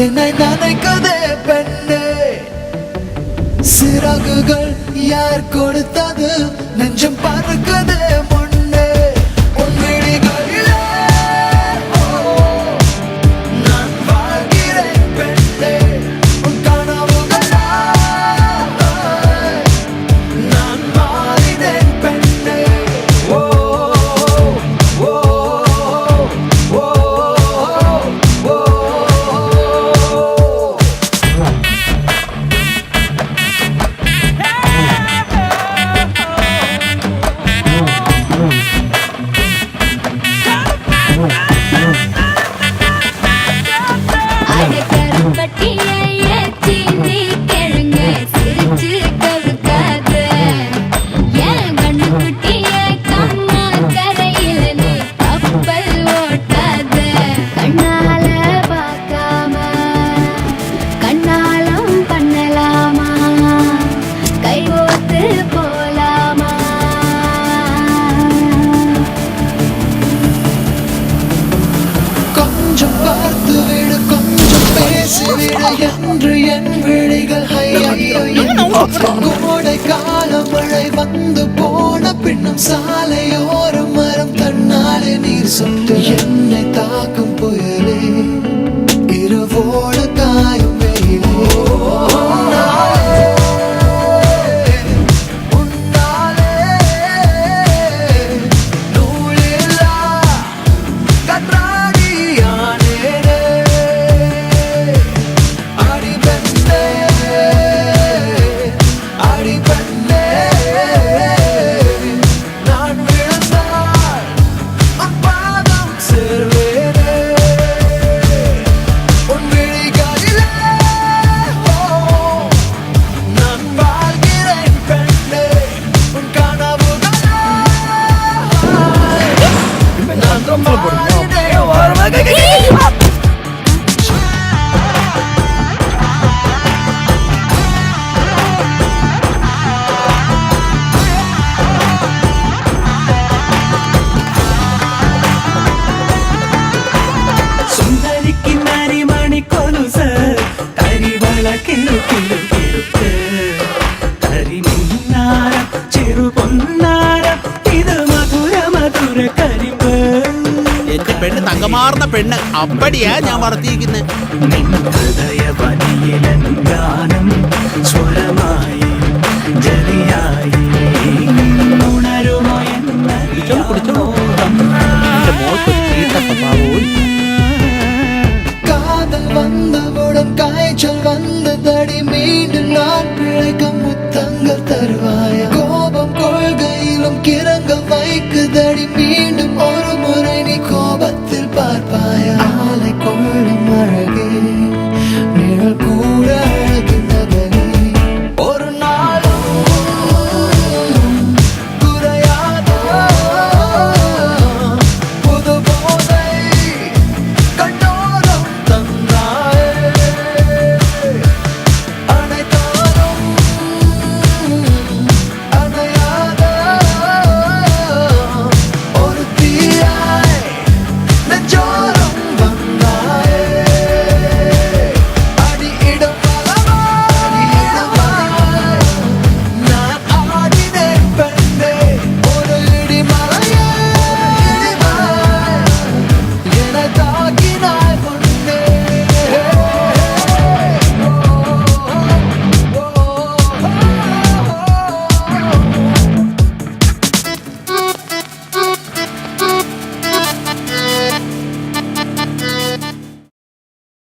என்னை நினைக்கதே பெண்ணே. சிறகுகள் யார் கொடுத்தது? நெஞ்சம் பறக்குதே முன்னே. உன் விழிகளிலே நான் வாழ்கிறேன் பெண்ணே. உன் கனவுகளாய் நான் மாறினேன் பெண்ணே. ஓ ஓ ஓ ஓ. கொஞ்சம் பார்த்து விடு, கொஞ்சம் பேசிவிடு என்று என் விழிகள் கோடை கால மழை வந்து போன பின்னும் சாலையோரம் மரம் தன்னாலே நீர் சொட்டு என்னை தாக்கும் புயலே இரவோட காயும் வெயிலே. എന്റെ പെണ്ണ് തങ്കമാർന്ന പെണ്ണ് അപ്പടിയാ ഞാൻ വളർത്തിയിരിക്കുന്നത്. காதல் வந்தவுடன் காய்ச்சல் வந்ததடி, மீண்டும் நான் பிழைக்க முத்தங்கள் தருவாயா? கோபம் கொள்கையிலும் கிறங்க வைக்குதடி,